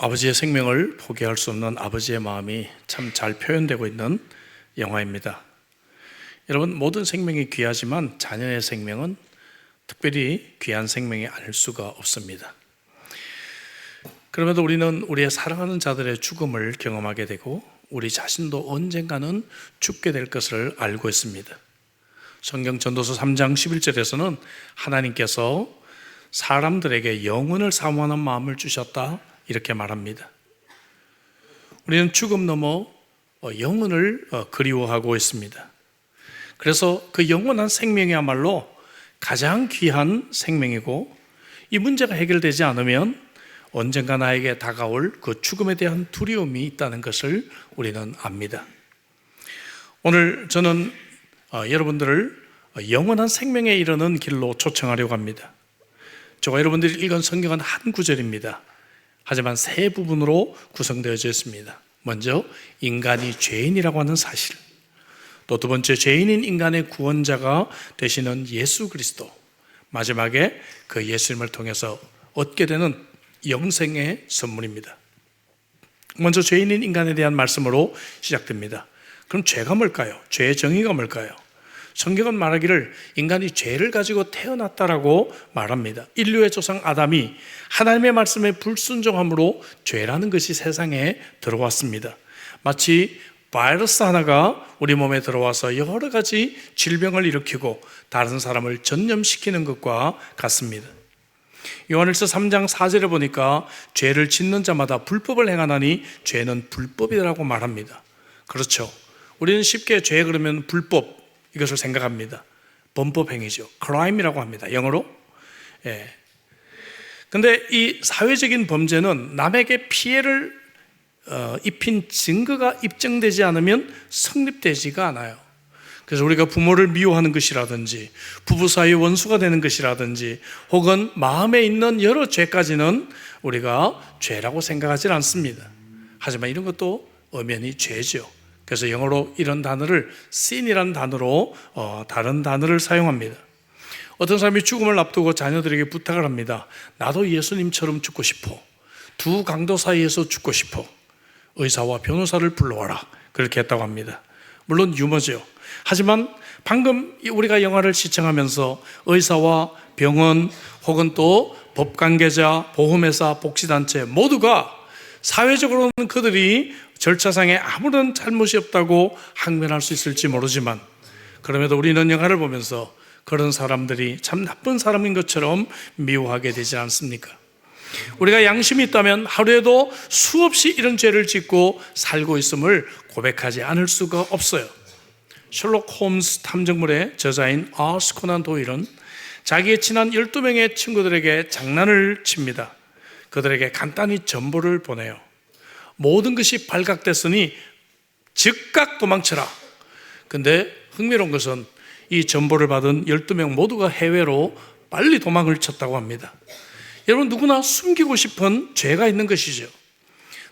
아버지의 생명을 포기할 수 없는 아버지의 마음이 참 잘 표현되고 있는 영화입니다. 여러분, 모든 생명이 귀하지만 자녀의 생명은 특별히 귀한 생명이 아닐 수가 없습니다. 그럼에도 우리는 우리의 사랑하는 자들의 죽음을 경험하게 되고 우리 자신도 언젠가는 죽게 될 것을 알고 있습니다. 성경 전도서 3장 11절에서는 하나님께서 사람들에게 영혼을 사모하는 마음을 주셨다 이렇게 말합니다. 우리는 죽음 넘어 영혼을 그리워하고 있습니다. 그래서 그 영원한 생명이야말로 가장 귀한 생명이고, 이 문제가 해결되지 않으면 언젠가 나에게 다가올 그 죽음에 대한 두려움이 있다는 것을 우리는 압니다. 오늘 저는 여러분들을 영원한 생명에 이르는 길로 초청하려고 합니다. 저와 여러분들이 읽은 성경은 한 구절입니다. 하지만 세 부분으로 구성되어져 있습니다. 먼저 인간이 죄인이라고 하는 사실, 또 두 번째 죄인인 인간의 구원자가 되시는 예수 그리스도, 마지막에 그 예수님을 통해서 얻게 되는 영생의 선물입니다. 먼저 죄인인 인간에 대한 말씀으로 시작됩니다. 그럼 죄가 뭘까요? 죄의 정의가 뭘까요? 성경은 말하기를 인간이 죄를 가지고 태어났다라고 말합니다. 인류의 조상 아담이 하나님의 말씀에 불순종함으로 죄라는 것이 세상에 들어왔습니다. 마치 바이러스 하나가 우리 몸에 들어와서 여러 가지 질병을 일으키고 다른 사람을 전염시키는 것과 같습니다. 요한일서 3장 4절에 보니까 죄를 짓는 자마다 불법을 행하나니 죄는 불법이라고 말합니다. 그렇죠. 우리는 쉽게 죄 그러면 불법, 이것을 생각합니다. 범법 행위죠. crime이라고 합니다. 영어로. 근데 이 사회적인 범죄는 남에게 피해를 입힌 증거가 입증되지 않으면 성립되지가 않아요. 그래서 우리가 부모를 미워하는 것이라든지 부부 사이의 원수가 되는 것이라든지 혹은 마음에 있는 여러 죄까지는 우리가 죄라고 생각하지 않습니다. 하지만 이런 것도 엄연히 죄죠. 그래서 영어로 이런 단어를 sin이라는 단어로 다른 단어를 사용합니다. 어떤 사람이 죽음을 앞두고 자녀들에게 부탁을 합니다. 나도 예수님처럼 죽고 싶어. 두 강도 사이에서 죽고 싶어. 의사와 변호사를 불러와라. 그렇게 했다고 합니다. 물론 유머죠. 하지만 방금 우리가 영화를 시청하면서 의사와 병원 혹은 또 법관계자, 보험회사, 복지단체 모두가 사회적으로는 그들이 절차상에 아무런 잘못이 없다고 항변할 수 있을지 모르지만, 그럼에도 우리는 영화를 보면서 그런 사람들이 참 나쁜 사람인 것처럼 미워하게 되지 않습니까? 우리가 양심이 있다면 하루에도 수없이 이런 죄를 짓고 살고 있음을 고백하지 않을 수가 없어요. 셜록 홈스 탐정물의 저자인 아스 코난 도일은 자기의 친한 12명의 친구들에게 장난을 칩니다. 그들에게 간단히 전보를 보내요. 모든 것이 발각됐으니 즉각 도망쳐라. 근데 흥미로운 것은 이 전보를 받은 12명 모두가 해외로 빨리 도망을 쳤다고 합니다. 여러분, 누구나 숨기고 싶은 죄가 있는 것이죠.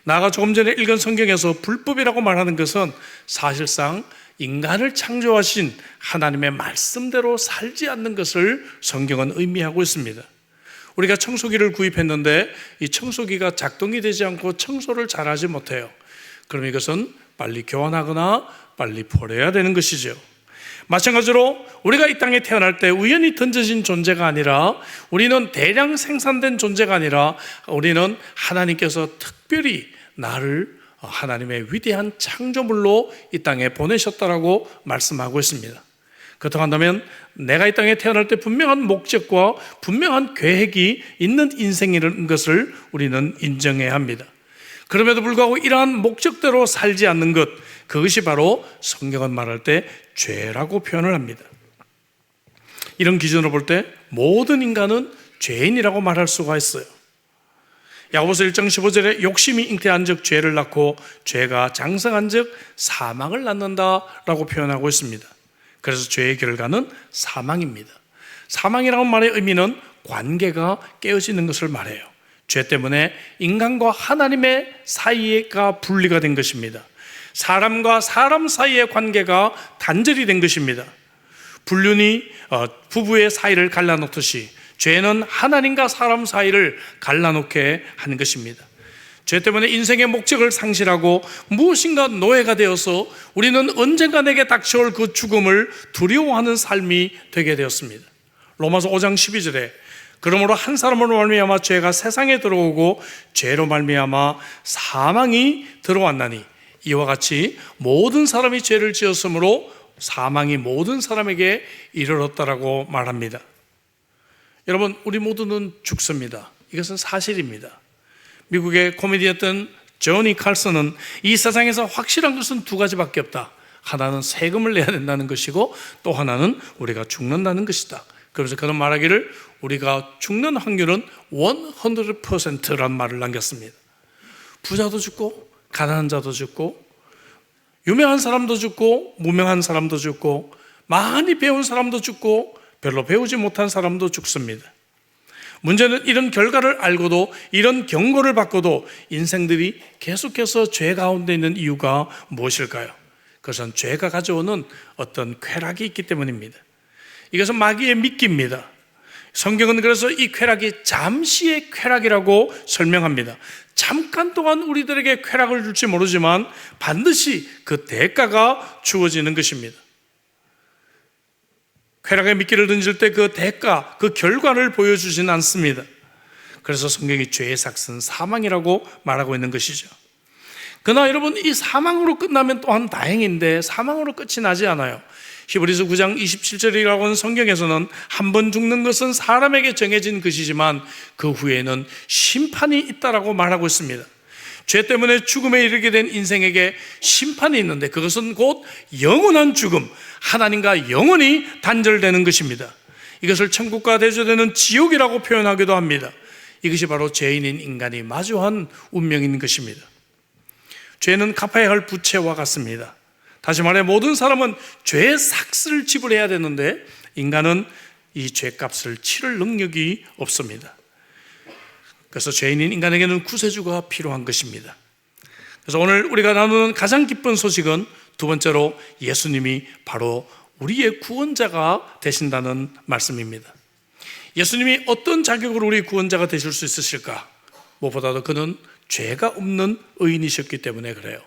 나가 조금 전에 읽은 성경에서 불법이라고 말하는 것은 사실상 인간을 창조하신 하나님의 말씀대로 살지 않는 것을 성경은 의미하고 있습니다. 우리가 청소기를 구입했는데 이 청소기가 작동이 되지 않고 청소를 잘하지 못해요. 그럼 이것은 빨리 교환하거나 빨리 버려야 되는 것이죠. 마찬가지로 우리가 이 땅에 태어날 때 우연히 던져진 존재가 아니라, 우리는 대량 생산된 존재가 아니라 우리는 하나님께서 특별히 나를 하나님의 위대한 창조물로 이 땅에 보내셨다라고 말씀하고 있습니다. 그렇다고 한다면 내가 이 땅에 태어날 때 분명한 목적과 분명한 계획이 있는 인생이라는 것을 우리는 인정해야 합니다. 그럼에도 불구하고 이러한 목적대로 살지 않는 것, 그것이 바로 성경은 말할 때 죄라고 표현을 합니다. 이런 기준으로 볼 때 모든 인간은 죄인이라고 말할 수가 있어요. 야고보서 1장 15절에 욕심이 잉태한 즉 죄를 낳고 죄가 장성한 즉 사망을 낳는다라고 표현하고 있습니다. 그래서 죄의 결과는 사망입니다. 사망이라는 말의 의미는 관계가 깨어지는 것을 말해요. 죄 때문에 인간과 하나님의 사이가 분리가 된 것입니다. 사람과 사람 사이의 관계가 단절이 된 것입니다. 불륜이 부부의 사이를 갈라놓듯이 죄는 하나님과 사람 사이를 갈라놓게 하는 것입니다. 죄 때문에 인생의 목적을 상실하고 무엇인가 노예가 되어서 우리는 언젠가 내게 닥쳐올 그 죽음을 두려워하는 삶이 되게 되었습니다. 로마서 5장 12절에 그러므로 한 사람으로 말미암아 죄가 세상에 들어오고 죄로 말미암아 사망이 들어왔나니 이와 같이 모든 사람이 죄를 지었으므로 사망이 모든 사람에게 이르렀다라고 말합니다. 여러분, 우리 모두는 죽습니다. 이것은 사실입니다. 미국의 코미디였던 조니 칼슨은 이 세상에서 확실한 것은 두 가지밖에 없다. 하나는 세금을 내야 된다는 것이고 또 하나는 우리가 죽는다는 것이다. 그래서 그런 말하기를 우리가 죽는 확률은 100%란 말을 남겼습니다. 부자도 죽고 가난한 자도 죽고 유명한 사람도 죽고 무명한 사람도 죽고 많이 배운 사람도 죽고 별로 배우지 못한 사람도 죽습니다. 문제는 이런 결과를 알고도 이런 경고를 받고도 인생들이 계속해서 죄 가운데 있는 이유가 무엇일까요? 그것은 죄가 가져오는 어떤 쾌락이 있기 때문입니다. 이것은 마귀의 미끼입니다. 성경은 그래서 이 쾌락이 잠시의 쾌락이라고 설명합니다. 잠깐 동안 우리들에게 쾌락을 줄지 모르지만 반드시 그 대가가 주어지는 것입니다. 쾌락의 미끼를 던질 때 그 대가, 그 결과를 보여주지는 않습니다. 그래서 성경이 죄의 삭은 사망이라고 말하고 있는 것이죠. 그러나 여러분, 이 사망으로 끝나면 또한 다행인데 사망으로 끝이 나지 않아요. 히브리서 9장 27절이라고 하는 성경에서는 한 번 죽는 것은 사람에게 정해진 것이지만 그 후에는 심판이 있다라고 말하고 있습니다. 죄 때문에 죽음에 이르게 된 인생에게 심판이 있는데 그것은 곧 영원한 죽음, 하나님과 영원히 단절되는 것입니다. 이것을 천국과 대조되는 지옥이라고 표현하기도 합니다. 이것이 바로 죄인인 인간이 마주한 운명인 것입니다. 죄는 갚아야 할 부채와 같습니다. 다시 말해 모든 사람은 죄의 삭스를 지불해야 되는데 인간은 이 죄값을 치를 능력이 없습니다. 그래서 죄인인 인간에게는 구세주가 필요한 것입니다. 그래서 오늘 우리가 나누는 가장 기쁜 소식은 두 번째로 예수님이 바로 우리의 구원자가 되신다는 말씀입니다. 예수님이 어떤 자격으로 우리 구원자가 되실 수 있으실까? 무엇보다도 그는 죄가 없는 의인이셨기 때문에 그래요.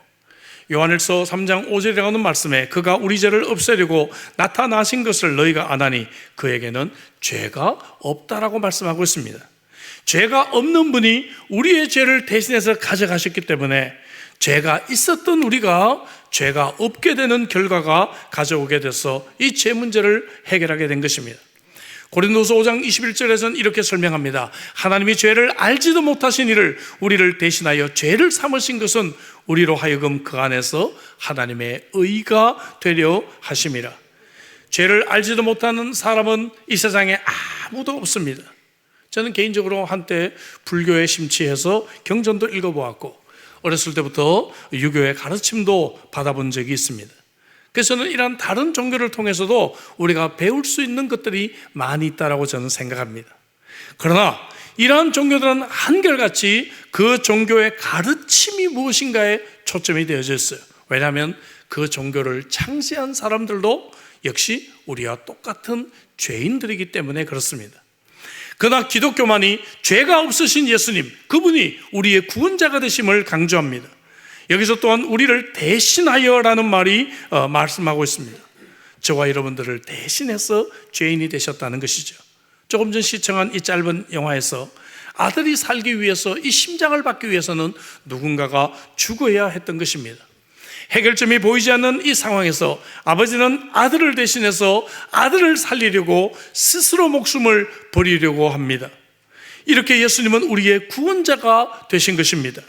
요한일서 3장 5절이라고 하는 말씀에 그가 우리 죄를 없애려고 나타나신 것을 너희가 아나니 그에게는 죄가 없다라고 말씀하고 있습니다. 죄가 없는 분이 우리의 죄를 대신해서 가져가셨기 때문에 죄가 있었던 우리가 죄가 없게 되는 결과가 가져오게 돼서 이 죄 문제를 해결하게 된 것입니다. 고린도서 5장 21절에서는 이렇게 설명합니다. 하나님이 죄를 알지도 못하신 이를 우리를 대신하여 죄를 삼으신 것은 우리로 하여금 그 안에서 하나님의 의가 되려 하심이라. 죄를 알지도 못하는 사람은 이 세상에 아무도 없습니다. 저는 개인적으로 한때 불교에 심취해서 경전도 읽어보았고 어렸을 때부터 유교의 가르침도 받아본 적이 있습니다. 그래서 저는 이런 다른 종교를 통해서도 우리가 배울 수 있는 것들이 많이 있다고 저는 생각합니다. 그러나 이러한 종교들은 한결같이 그 종교의 가르침이 무엇인가에 초점이 되어져 있어요. 왜냐하면 그 종교를 창시한 사람들도 역시 우리와 똑같은 죄인들이기 때문에 그렇습니다. 그러나 기독교만이 죄가 없으신 예수님, 그분이 우리의 구원자가 되심을 강조합니다. 여기서 또한 우리를 대신하여라는 말이 말씀하고 있습니다. 저와 여러분들을 대신해서 죄인이 되셨다는 것이죠. 조금 전 시청한 이 짧은 영화에서 아들이 살기 위해서 이 심장을 받기 위해서는 누군가가 죽어야 했던 것입니다. 해결점이 보이지 않는 이 상황에서 아버지는 아들을 대신해서 아들을 살리려고 스스로 목숨을 버리려고 합니다. 이렇게 예수님은 우리의 구원자가 되신 것입니다.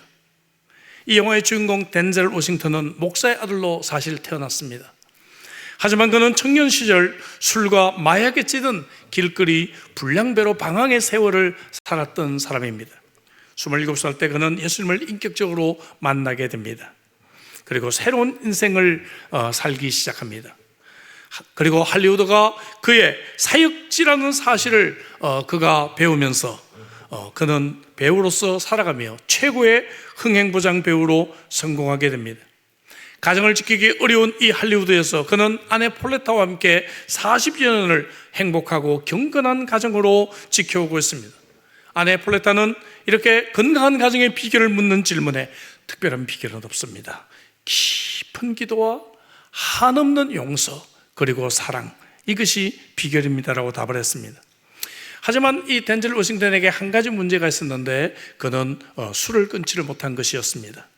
이 영화의 주인공 덴젤 워싱턴은 목사의 아들로 사실 태어났습니다. 하지만 그는 청년 시절 술과 마약에 찌든 길거리 불량배로 방황의 세월을 살았던 사람입니다. 27살 때 그는 예수님을 인격적으로 만나게 됩니다. 그리고 새로운 인생을 살기 시작합니다. 그리고 할리우드가 그의 사역지라는 사실을 그가 배우면서 그는 배우로서 살아가며 최고의 흥행보장 배우로 성공하게 됩니다. 가정을 지키기 어려운 이 할리우드에서 그는 아내 폴레타와 함께 40여 년을 행복하고 경건한 가정으로 지켜오고 있습니다. 아내 폴레타는 이렇게 건강한 가정의 비결을 묻는 질문에 특별한 비결은 없습니다. 깊은 기도와 한없는 용서 그리고 사랑, 이것이 비결입니다라고 답을 했습니다. 하지만 이 덴젤 워싱턴에게 한 가지 문제가 있었는데 그는 술을 끊지를 못한 것이었습니다.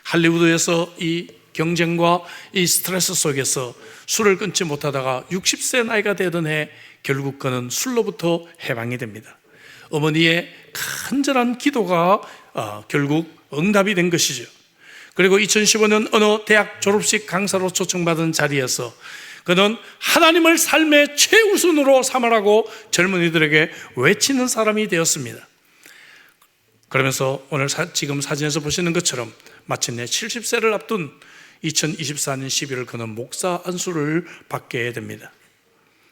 할리우드에서 이 경쟁과 이 스트레스 속에서 술을 끊지 못하다가 60세 나이가 되던 해 결국 그는 술로부터 해방이 됩니다. 어머니의 간절한 기도가 결국 응답이 된 것이죠. 그리고 2015년 어느 대학 졸업식 강사로 초청받은 자리에서 그는 하나님을 삶의 최우선으로 삼으라고 젊은이들에게 외치는 사람이 되었습니다. 그러면서 오늘 지금 사진에서 보시는 것처럼 마침내 70세를 앞둔 2024년 11월 그는 목사 안수를 받게 됩니다.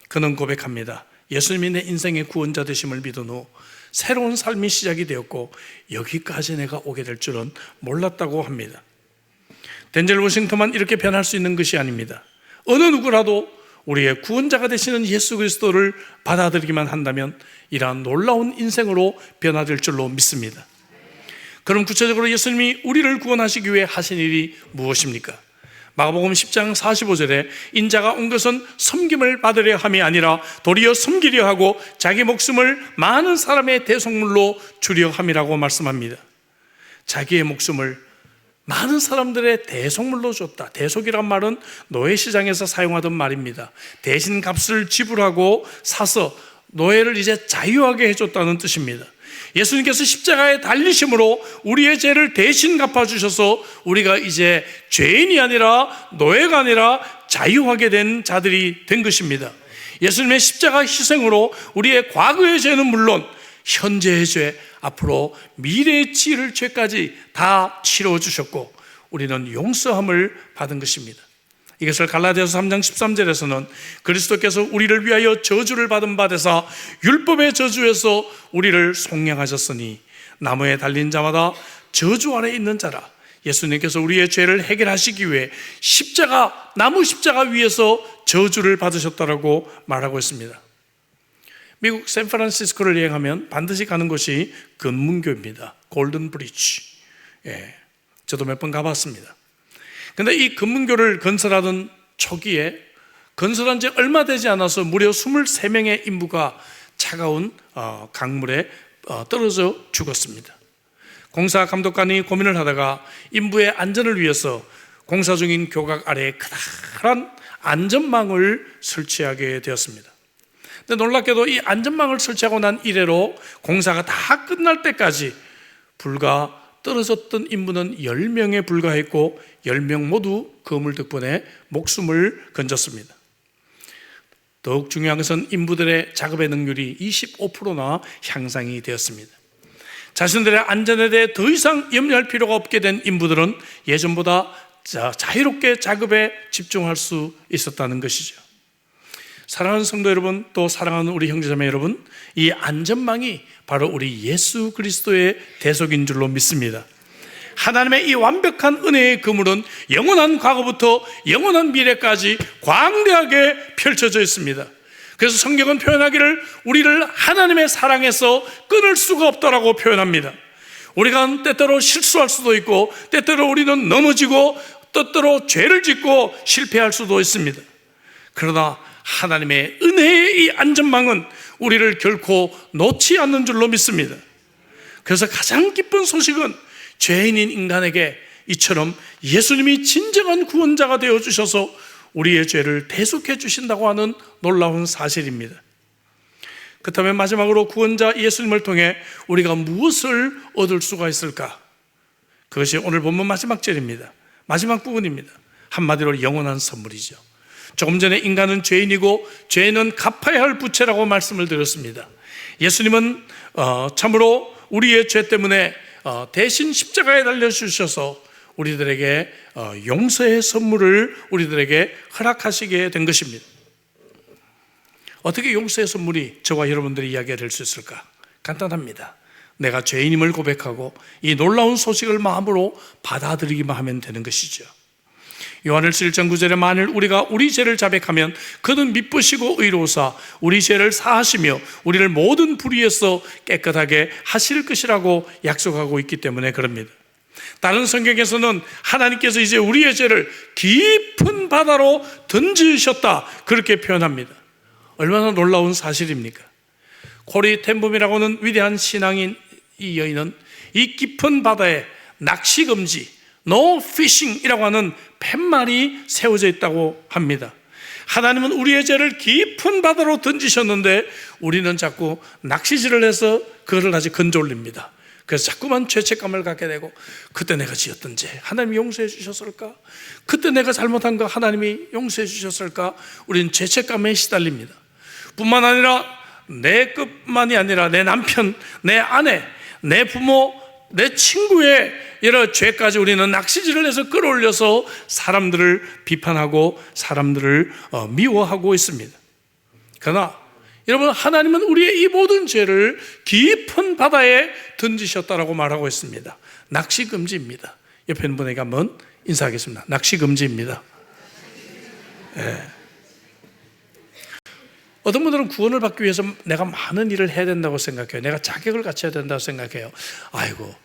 그는 고백합니다. 예수님이 내 인생의 구원자 되심을 믿은 후 새로운 삶이 시작이 되었고 여기까지 내가 오게 될 줄은 몰랐다고 합니다. 덴젤 워싱턴만 이렇게 변할 수 있는 것이 아닙니다. 어느 누구라도 우리의 구원자가 되시는 예수 그리스도를 받아들이기만 한다면 이러한 놀라운 인생으로 변화될 줄로 믿습니다. 그럼 구체적으로 예수님이 우리를 구원하시기 위해 하신 일이 무엇입니까? 마가복음 10장 45절에 인자가 온 것은 섬김을 받으려 함이 아니라 도리어 섬기려 하고 자기 목숨을 많은 사람의 대속물로 주려 함이라고 말씀합니다. 자기의 목숨을 많은 사람들의 대속물로 줬다. 대속이란 말은 노예시장에서 사용하던 말입니다. 대신 값을 지불하고 사서 노예를 이제 자유하게 해줬다는 뜻입니다. 예수님께서 십자가에 달리심으로 우리의 죄를 대신 갚아주셔서 우리가 이제 죄인이 아니라 노예가 아니라 자유하게 된 자들이 된 것입니다. 예수님의 십자가 희생으로 우리의 과거의 죄는 물론 현재의 죄, 앞으로 미래의 치를 죄까지 다 치러주셨고 우리는 용서함을 받은 것입니다. 이것을 갈라디아서 3장 13절에서는 그리스도께서 우리를 위하여 저주를 받은 바 되사 율법의 저주에서 우리를 속량하셨으니 나무에 달린 자마다 저주 아래 있는 자라. 예수님께서 우리의 죄를 해결하시기 위해 나무 십자가 위에서 저주를 받으셨다라고 말하고 있습니다. 미국 샌프란시스코를 여행하면 반드시 가는 곳이 금문교입니다. 골든 브리지. 저도 몇 번 가봤습니다. 근데 이 금문교를 건설하던 초기에 건설한 지 얼마 되지 않아서 무려 23명의 인부가 차가운 강물에 떨어져 죽었습니다. 공사 감독관이 고민을 하다가 인부의 안전을 위해서 공사 중인 교각 아래에 커다란 안전망을 설치하게 되었습니다. 근데 놀랍게도 이 안전망을 설치하고 난 이래로 공사가 다 끝날 때까지 불과 떨어졌던 인부는 10명에 불과했고 10명 모두 그물 덕분에 목숨을 건졌습니다. 더욱 중요한 것은 인부들의 작업의 능률이 25%나 향상이 되었습니다. 자신들의 안전에 대해 더 이상 염려할 필요가 없게 된 인부들은 예전보다 자유롭게 작업에 집중할 수 있었다는 것이죠. 사랑하는 성도 여러분, 또 사랑하는 우리 형제자매 여러분, 이 안전망이 바로 우리 예수 그리스도의 대속인 줄로 믿습니다. 하나님의 이 완벽한 은혜의 그물은 영원한 과거부터 영원한 미래까지 광대하게 펼쳐져 있습니다. 그래서 성경은 표현하기를 우리를 하나님의 사랑에서 끊을 수가 없다라고 표현합니다. 우리가 때때로 실수할 수도 있고 때때로 우리는 넘어지고 때때로 죄를 짓고 실패할 수도 있습니다. 그러나 하나님의 은혜의 이 안전망은 우리를 결코 놓지 않는 줄로 믿습니다. 그래서 가장 기쁜 소식은 죄인인 인간에게 이처럼 예수님이 진정한 구원자가 되어주셔서 우리의 죄를 대속해 주신다고 하는 놀라운 사실입니다. 그렇다면 마지막으로 구원자 예수님을 통해 우리가 무엇을 얻을 수가 있을까? 그것이 오늘 본문 마지막 절입니다. 마지막 부분입니다. 한마디로 영원한 선물이죠. 조금 전에 인간은 죄인이고 죄는 갚아야 할 부채라고 말씀을 드렸습니다. 예수님은 참으로 우리의 죄 때문에 대신 십자가에 달려주셔서 우리들에게 용서의 선물을 우리들에게 허락하시게 된 것입니다. 어떻게 용서의 선물이 저와 여러분들의 이야기가 될 수 있을까? 간단합니다. 내가 죄인임을 고백하고 이 놀라운 소식을 마음으로 받아들이기만 하면 되는 것이죠. 요한일서 1장 9절에 만일 우리가 우리 죄를 자백하면 그는 미쁘시고 의로우사 우리 죄를 사하시며 우리를 모든 불의에서 깨끗하게 하실 것이라고 약속하고 있기 때문에 그럽니다. 다른 성경에서는 하나님께서 이제 우리의 죄를 깊은 바다로 던지셨다 그렇게 표현합니다. 얼마나 놀라운 사실입니까? 코리 텐붐이라고 하는 위대한 신앙인 이 여인은 이 깊은 바다에 낚시 금지, no fishing이라고 하는 팻말이 세워져 있다고 합니다. 하나님은 우리의 죄를 깊은 바다로 던지셨는데 우리는 자꾸 낚시질을 해서 그거를 다시 건져올립니다. 그래서 자꾸만 죄책감을 갖게 되고, 그때 내가 지었던 죄 하나님이 용서해 주셨을까? 그때 내가 잘못한 거 하나님이 용서해 주셨을까? 우리는 죄책감에 시달립니다. 뿐만 아니라 내 것만이 아니라 내 남편, 내 아내, 내 부모, 내 친구의 여러 죄까지 우리는 낚시질을 해서 끌어올려서 사람들을 비판하고 사람들을 미워하고 있습니다. 그러나 여러분, 하나님은 우리의 이 모든 죄를 깊은 바다에 던지셨다라고 말하고 있습니다. 낚시 금지입니다. 옆에 있는 분에게 한번 인사하겠습니다. 낚시 금지입니다. 네. 어떤 분들은 구원을 받기 위해서 내가 많은 일을 해야 된다고 생각해요. 내가 자격을 갖춰야 된다고 생각해요. 아이고,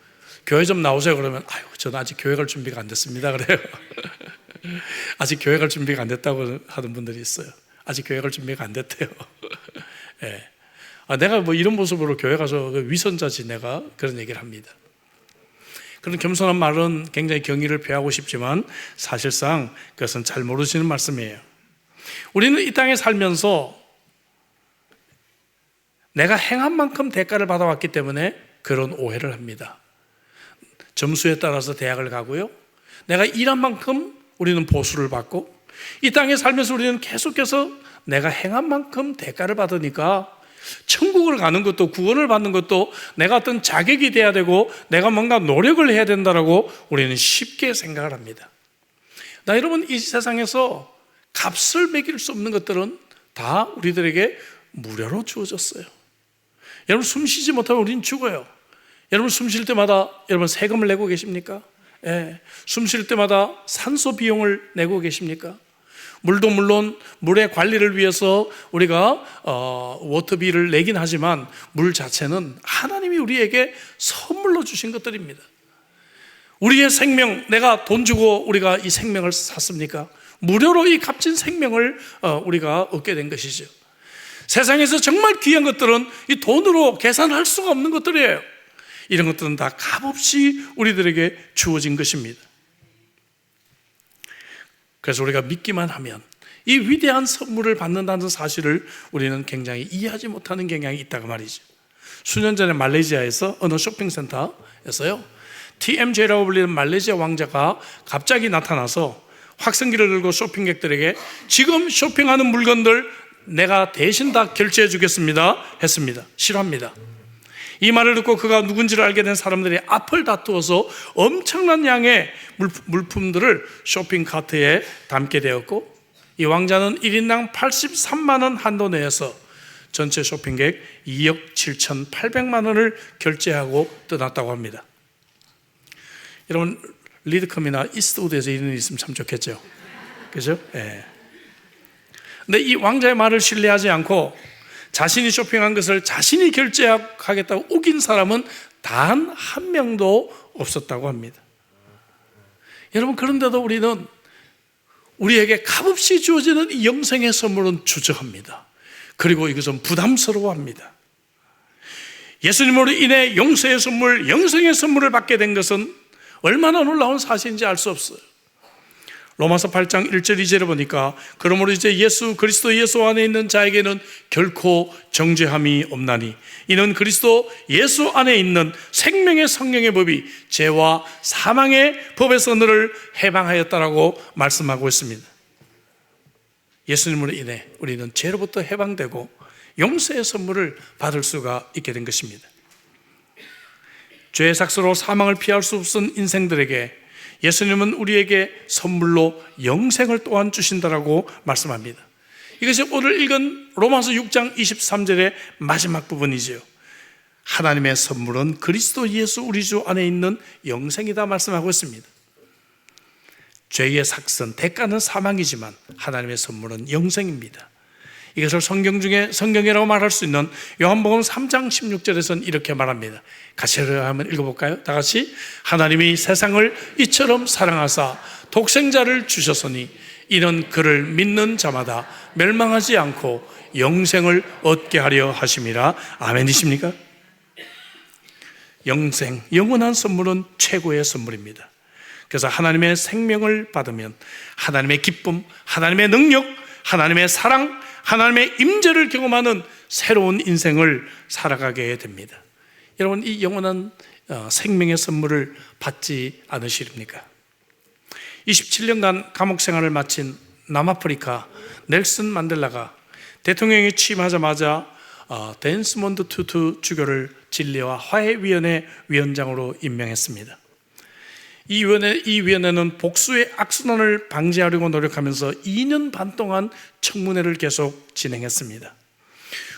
교회 좀 나오세요. 그러면 아이고, 저는 아직 교회 갈 준비가 안 됐습니다. 그래요. 아직 교회 갈 준비가 안 됐다고 하는 분들이 있어요. 아직 교회 갈 준비가 안 됐대요. 네. 내가 뭐 이런 모습으로 교회 가서 위선자지 내가 그런 얘기를 합니다. 그런 겸손한 말은 굉장히 경의를 표하고 싶지만 사실상 그것은 잘 모르시는 말씀이에요. 우리는 이 땅에 살면서 내가 행한 만큼 대가를 받아왔기 때문에 그런 오해를 합니다. 점수에 따라서 대학을 가고요, 내가 일한 만큼 우리는 보수를 받고, 이 땅에 살면서 우리는 계속해서 내가 행한 만큼 대가를 받으니까 천국을 가는 것도 구원을 받는 것도 내가 어떤 자격이 돼야 되고 내가 뭔가 노력을 해야 된다라고 우리는 쉽게 생각을 합니다. 여러분, 이 세상에서 값을 매길 수 없는 것들은 다 우리들에게 무료로 주어졌어요. 여러분, 숨 쉬지 못하면 우리는 죽어요. 여러분, 숨 쉴 때마다 여러분 세금을 내고 계십니까? 예. 숨 쉴 때마다 산소 비용을 내고 계십니까? 물도 물론 물의 관리를 위해서 우리가 워터비를 내긴 하지만 물 자체는 하나님이 우리에게 선물로 주신 것들입니다. 우리의 생명, 내가 돈 주고 우리가 이 생명을 샀습니까? 무료로 이 값진 생명을 우리가 얻게 된 것이죠. 세상에서 정말 귀한 것들은 이 돈으로 계산할 수가 없는 것들이에요. 이런 것들은 다 값없이 우리들에게 주어진 것입니다. 그래서 우리가 믿기만 하면 이 위대한 선물을 받는다는 사실을 우리는 굉장히 이해하지 못하는 경향이 있다고 말이죠. 수년 전에 말레이시아에서 어느 쇼핑센터에서요, TMJ라고 불리는 말레이시아 왕자가 갑자기 나타나서 확성기를 들고 쇼핑객들에게 지금 쇼핑하는 물건들 내가 대신 다 결제해 주겠습니다 했습니다. 싫어합니다. 이 말을 듣고 그가 누군지를 알게 된 사람들이 앞을 다투어서 엄청난 양의 물품들을 쇼핑카트에 담게 되었고, 이 왕자는 1인당 83만 원 한도 내에서 전체 쇼핑객 2억 7,800만 원을 결제하고 떠났다고 합니다. 여러분, 리드컴이나 이스트우드에서 이런 일이 있으면 참 좋겠죠. 그죠? 예. 근데 이 왕자의 말을 신뢰하지 않고 자신이 쇼핑한 것을 자신이 결제하겠다고 우긴 사람은 단 한 명도 없었다고 합니다. 여러분, 그런데도 우리는 우리에게 값없이 주어지는 이 영생의 선물은 주저합니다. 그리고 이것은 부담스러워합니다. 예수님으로 인해 용서의 선물, 영생의 선물을 받게 된 것은 얼마나 놀라운 사실인지 알 수 없어요. 로마서 8장 1절 2절에 보니까 그러므로 이제 그리스도 예수 안에 있는 자에게는 결코 정죄함이 없나니 이는 그리스도 예수 안에 있는 생명의 성령의 법이 죄와 사망의 법에서 너를 해방하였다라고 말씀하고 있습니다. 예수님으로 인해 우리는 죄로부터 해방되고 용서의 선물을 받을 수가 있게 된 것입니다. 죄의 삭스로 사망을 피할 수 없은 인생들에게 예수님은 우리에게 선물로 영생을 또한 주신다라고 말씀합니다. 이것이 오늘 읽은 로마서 6장 23절의 마지막 부분이지요. 하나님의 선물은 그리스도 예수 우리 주 안에 있는 영생이다 말씀하고 있습니다. 죄의 삭선, 대가는 사망이지만 하나님의 선물은 영생입니다. 이것을 성경이라고 말할 수 있는 요한복음 3장 16절에서는 이렇게 말합니다. 같이 한번 읽어볼까요? 다 같이. 하나님이 세상을 이처럼 사랑하사 독생자를 주셨으니 이는 그를 믿는 자마다 멸망하지 않고 영생을 얻게 하려 하심이라. 아멘이십니까? 영생, 영원한 선물은 최고의 선물입니다. 그래서 하나님의 생명을 받으면 하나님의 기쁨, 하나님의 능력, 하나님의 사랑, 하나님의 임재를 경험하는 새로운 인생을 살아가게 됩니다. 여러분, 이 영원한 생명의 선물을 받지 않으십니까? 27년간 감옥 생활을 마친 남아프리카 넬슨 만델라가 대통령이 취임하자마자 데스몬드 투투 주교를 진리와 화해위원회 위원장으로 임명했습니다. 이 위원회는 복수의 악순환을 방지하려고 노력하면서 2년 반 동안 청문회를 계속 진행했습니다.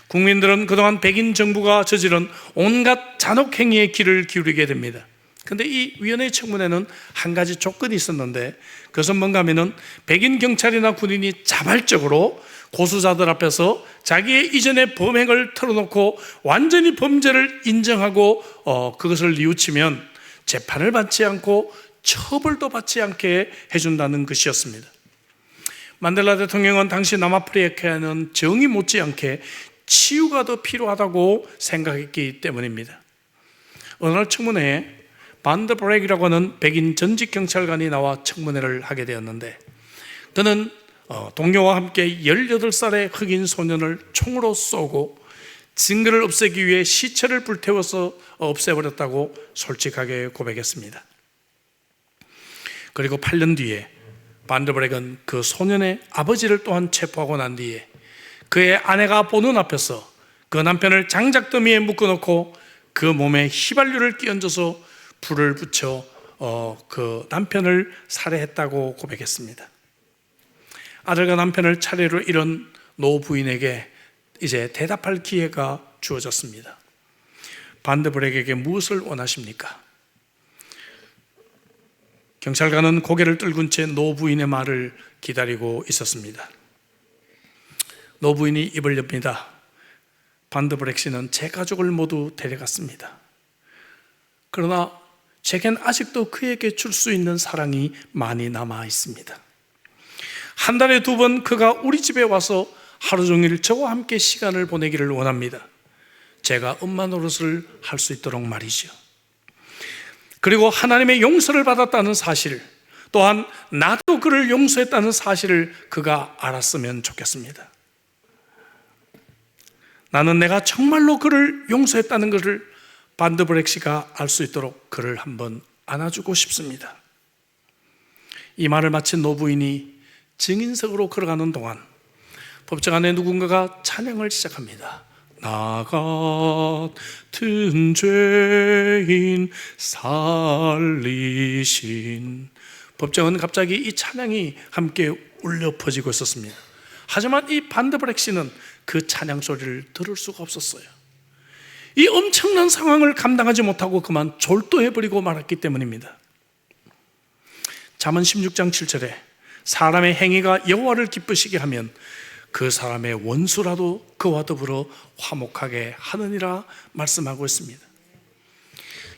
국민들은 그동안 백인 정부가 저지른 온갖 잔혹 행위에 귀를 기울이게 됩니다. 그런데 이 위원회 청문회는 한 가지 조건이 있었는데, 그것은 뭔가 하면은 백인 경찰이나 군인이 자발적으로 고수자들 앞에서 자기의 이전의 범행을 털어놓고 완전히 범죄를 인정하고 그것을 뉘우치면 재판을 받지 않고 처벌도 받지 않게 해준다는 것이었습니다. 만델라 대통령은 당시 남아프리카에는 정의 못지않게 치유가 더 필요하다고 생각했기 때문입니다. 어느 날 청문회에 반더 브렉이라고 하는 백인 전직 경찰관이 나와 청문회를 하게 되었는데, 그는 동료와 함께 18살의 흑인 소년을 총으로 쏘고 증거를 없애기 위해 시체를 불태워서 없애버렸다고 솔직하게 고백했습니다. 그리고 8년 뒤에 반더브렉은 그 소년의 아버지를 또한 체포하고 난 뒤에 그의 아내가 보는 앞에서 그 남편을 장작더미에 묶어놓고 그 몸에 휘발유를 끼얹어서 불을 붙여 그 남편을 살해했다고 고백했습니다. 아들과 남편을 차례로 잃은 노 부인에게 이제 대답할 기회가 주어졌습니다. 반더브렉에게 무엇을 원하십니까? 경찰관은 고개를 떨군 채 노 부인의 말을 기다리고 있었습니다. 노 부인이 입을 엽니다. 반더브렉 씨는 제 가족을 모두 데려갔습니다. 그러나 제겐 아직도 그에게 줄 수 있는 사랑이 많이 남아 있습니다. 한 달에 2번 그가 우리 집에 와서 하루 종일 저와 함께 시간을 보내기를 원합니다. 제가 엄마 노릇을 할 수 있도록 말이죠. 그리고 하나님의 용서를 받았다는 사실, 또한 나도 그를 용서했다는 사실을 그가 알았으면 좋겠습니다. 나는 내가 정말로 그를 용서했다는 것을 반더브렉 씨가 알 수 있도록 그를 한번 안아주고 싶습니다. 이 말을 마친 노부인이 증인석으로 걸어가는 동안 법정 안에 누군가가 찬양을 시작합니다. 나 같은 죄인 살리신. 법정은 갑자기 이 찬양이 함께 울려 퍼지고 있었습니다. 하지만 이 반더브렉 씨는 그 찬양 소리를 들을 수가 없었어요. 이 엄청난 상황을 감당하지 못하고 그만 졸도해버리고 말았기 때문입니다. 잠언 16장 7절에 사람의 행위가 여호와를 기쁘시게 하면 그 사람의 원수라도 그와 더불어 화목하게 하느니라 말씀하고 있습니다.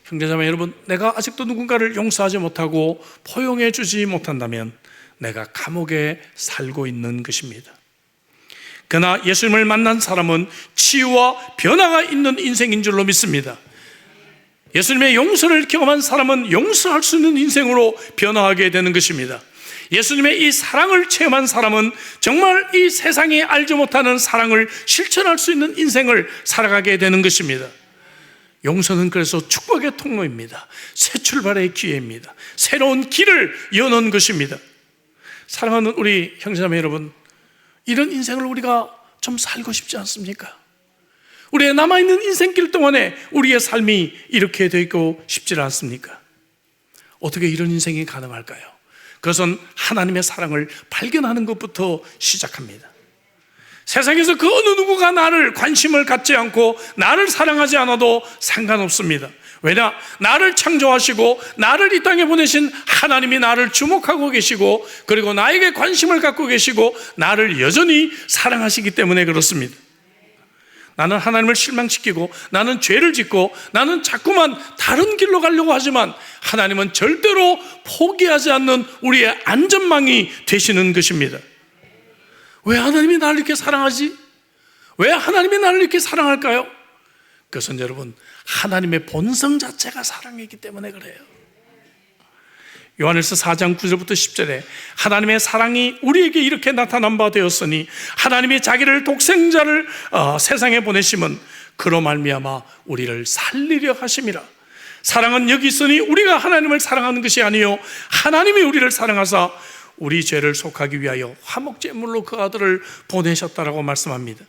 형제자매 여러분, 내가 아직도 누군가를 용서하지 못하고 포용해 주지 못한다면 내가 감옥에 살고 있는 것입니다. 그러나 예수님을 만난 사람은 치유와 변화가 있는 인생인 줄로 믿습니다. 예수님의 용서를 경험한 사람은 용서할 수 있는 인생으로 변화하게 되는 것입니다. 예수님의 이 사랑을 체험한 사람은 정말 이 세상이 알지 못하는 사랑을 실천할 수 있는 인생을 살아가게 되는 것입니다. 용서는 그래서 축복의 통로입니다. 새 출발의 기회입니다. 새로운 길을 여는 것입니다. 사랑하는 우리 형제자매 여러분, 이런 인생을 우리가 좀 살고 싶지 않습니까? 우리의 남아있는 인생길 동안에 우리의 삶이 이렇게 되고 싶지 않습니까? 어떻게 이런 인생이 가능할까요? 그것은 하나님의 사랑을 발견하는 것부터 시작합니다. 세상에서 그 어느 누구가 나를 관심을 갖지 않고 나를 사랑하지 않아도 상관없습니다. 왜냐? 나를 창조하시고 나를 이 땅에 보내신 하나님이 나를 주목하고 계시고, 그리고 나에게 관심을 갖고 계시고 나를 여전히 사랑하시기 때문에 그렇습니다. 나는 하나님을 실망시키고 나는 죄를 짓고 나는 자꾸만 다른 길로 가려고 하지만 하나님은 절대로 포기하지 않는 우리의 안전망이 되시는 것입니다. 왜 하나님이 나를 이렇게 사랑하지? 왜 하나님이 나를 이렇게 사랑할까요? 그것은 여러분, 하나님의 본성 자체가 사랑이기 때문에 그래요. 요한일서 4장 9절부터 10절에 하나님의 사랑이 우리에게 이렇게 나타난 바 되었으니 하나님이 자기를 독생자를 세상에 보내심은 그로 말미암아 우리를 살리려 하심이라. 사랑은 여기 있으니 우리가 하나님을 사랑하는 것이 아니요 하나님이 우리를 사랑하사 우리 죄를 속하기 위하여 화목제물로 그 아들을 보내셨다라고 말씀합니다.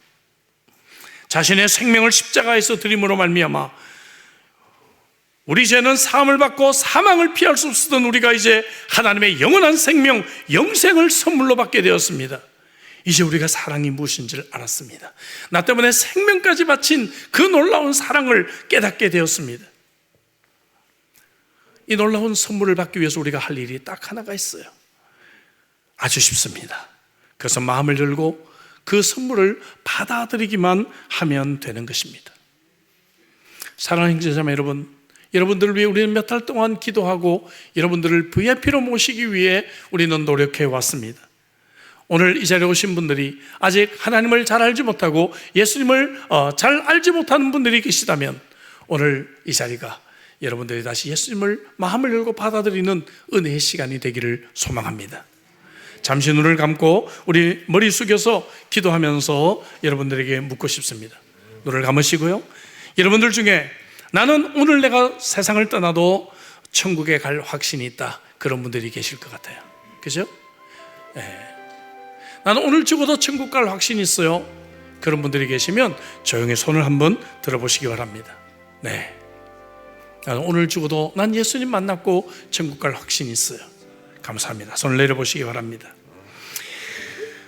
자신의 생명을 십자가에서 드림으로 말미암아 우리 죄는 사함을 받고 사망을 피할 수 없었던 우리가 이제 하나님의 영원한 생명, 영생을 선물로 받게 되었습니다. 이제 우리가 사랑이 무엇인지를 알았습니다. 나 때문에 생명까지 바친 그 놀라운 사랑을 깨닫게 되었습니다. 이 놀라운 선물을 받기 위해서 우리가 할 일이 딱 하나가 있어요. 아주 쉽습니다. 그래서 마음을 열고 그 선물을 받아들이기만 하면 되는 것입니다. 사랑하는 형제자매 여러분, 여러분들을 위해 우리는 몇 달 동안 기도하고 여러분들을 VIP로 모시기 위해 우리는 노력해 왔습니다. 오늘 이 자리에 오신 분들이 아직 하나님을 잘 알지 못하고 예수님을 잘 알지 못하는 분들이 계시다면 오늘 이 자리가 여러분들이 다시 예수님을 마음을 열고 받아들이는 은혜의 시간이 되기를 소망합니다. 잠시 눈을 감고 우리 머리 숙여서 기도하면서 여러분들에게 묻고 싶습니다. 눈을 감으시고요. 여러분들 중에 나는 오늘 내가 세상을 떠나도 천국에 갈 확신이 있다, 그런 분들이 계실 것 같아요. 그죠? 네. 나는 오늘 죽어도 천국 갈 확신이 있어요, 그런 분들이 계시면 조용히 손을 한번 들어보시기 바랍니다. 네. 나는 오늘 죽어도 난 예수님 만났고 천국 갈 확신이 있어요. 감사합니다. 손을 내려보시기 바랍니다.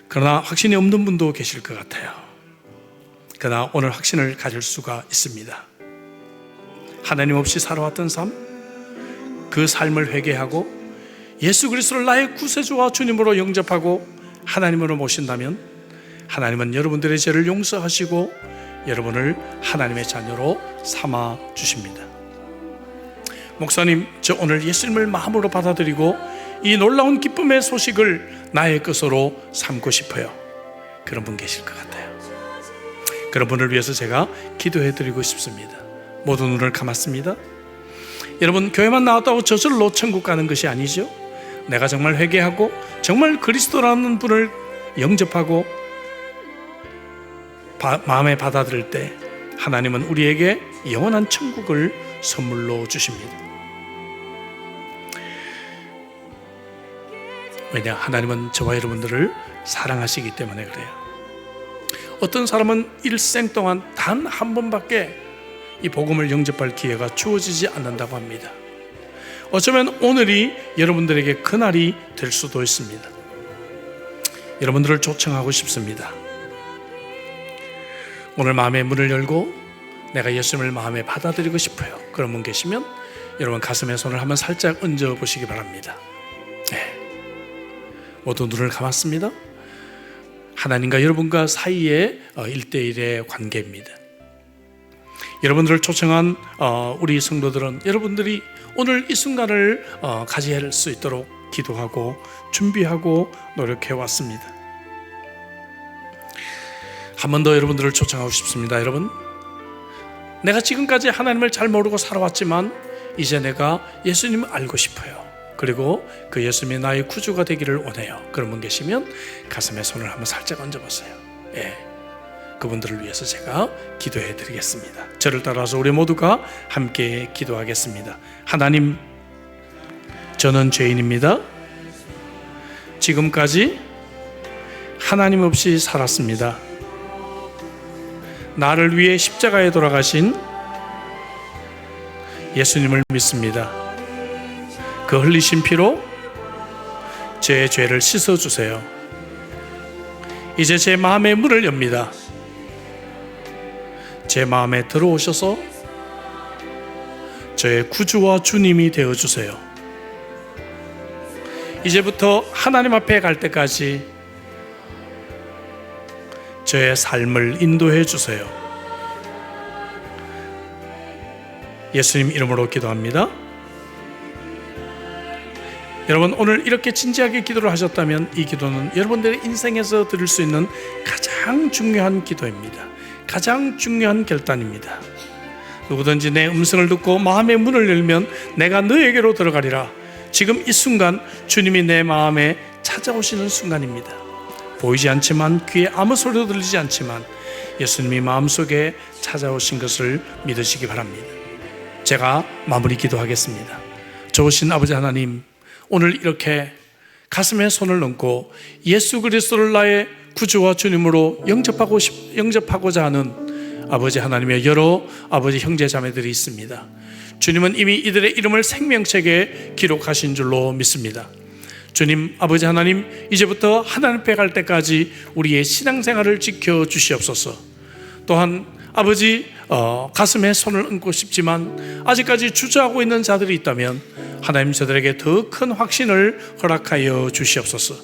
그러나 확신이 없는 분도 계실 것 같아요. 그러나 오늘 확신을 가질 수가 있습니다. 하나님 없이 살아왔던 삶, 그 삶을 회개하고 예수 그리스도를 나의 구세주와 주님으로 영접하고 하나님으로 모신다면 하나님은 여러분들의 죄를 용서하시고 여러분을 하나님의 자녀로 삼아 주십니다. 목사님, 저 오늘 예수님을 마음으로 받아들이고 이 놀라운 기쁨의 소식을 나의 것으로 삼고 싶어요, 그런 분 계실 것 같아요. 그런 분을 위해서 제가 기도해 드리고 싶습니다. 모두 눈을 감았습니다. 여러분, 교회만 나왔다고 저절로 천국 가는 것이 아니죠. 내가 정말 회개하고 정말 그리스도라는 분을 영접하고 마음에 받아들일 때 하나님은 우리에게 영원한 천국을 선물로 주십니다. 왜냐? 하나님은 저와 여러분들을 사랑하시기 때문에 그래요. 어떤 사람은 일생 동안 단 한 번밖에 이 복음을 영접할 기회가 주어지지 않는다고 합니다. 어쩌면 오늘이 여러분들에게 그날이 될 수도 있습니다. 여러분들을 초청하고 싶습니다. 오늘 마음의 문을 열고 내가 예수님을 마음에 받아들이고 싶어요, 그런 분 계시면 여러분 가슴에 손을 한번 살짝 얹어 보시기 바랍니다. 네. 모두 눈을 감았습니다. 하나님과 여러분과 사이의 1대1의 관계입니다. 여러분들을 초청한 우리 성도들은 여러분들이 오늘 이 순간을 가질 수 있도록 기도하고 준비하고 노력해 왔습니다. 한 번 더 여러분들을 초청하고 싶습니다. 여러분, 내가 지금까지 하나님을 잘 모르고 살아왔지만 이제 내가 예수님을 알고 싶어요, 그리고 그 예수님이 나의 구주가 되기를 원해요, 그런 분 계시면 가슴에 손을 한번 살짝 얹어보세요. 예. 그분들을 위해서 제가 기도해 드리겠습니다. 저를 따라서 우리 모두가 함께 기도하겠습니다. 하나님, 저는 죄인입니다. 지금까지 하나님 없이 살았습니다. 나를 위해 십자가에 돌아가신 예수님을 믿습니다. 그 흘리신 피로 제 죄를 씻어주세요. 이제 제 마음의 문을 엽니다. 제 마음에 들어오셔서 저의 구주와 주님이 되어주세요. 이제부터 하나님 앞에 갈 때까지 저의 삶을 인도해 주세요. 예수님 이름으로 기도합니다. 여러분, 오늘 이렇게 진지하게 기도를 하셨다면 이 기도는 여러분들의 인생에서 드릴 수 있는 가장 중요한 기도입니다. 가장 중요한 결단입니다. 누구든지 내 음성을 듣고 마음의 문을 열면 내가 너에게로 들어가리라. 지금 이 순간 주님이 내 마음에 찾아오시는 순간입니다. 보이지 않지만, 귀에 아무 소리도 들리지 않지만 예수님이 마음속에 찾아오신 것을 믿으시기 바랍니다. 제가 마무리 기도하겠습니다. 좋으신 아버지 하나님, 오늘 이렇게 가슴에 손을 얹고 예수 그리스도를 나의 구주와 주님으로 영접하고자 하는 아버지 하나님의 여러 아버지 형제 자매들이 있습니다. 주님은 이미 이들의 이름을 생명책에 기록하신 줄로 믿습니다. 주님, 아버지 하나님, 이제부터 하나님 앞에 갈 때까지 우리의 신앙생활을 지켜주시옵소서. 또한 아버지, 가슴에 손을 얹고 싶지만 아직까지 주저하고 있는 자들이 있다면 하나님 저들에게 더 큰 확신을 허락하여 주시옵소서.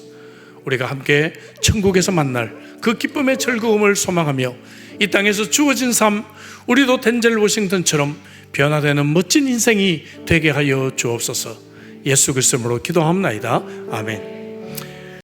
우리가 함께 천국에서 만날 그 기쁨의 즐거움을 소망하며 이 땅에서 주어진 삶, 우리도 덴젤 워싱턴처럼 변화되는 멋진 인생이 되게 하여 주옵소서. 예수 그리스도로 기도합나이다. 아멘.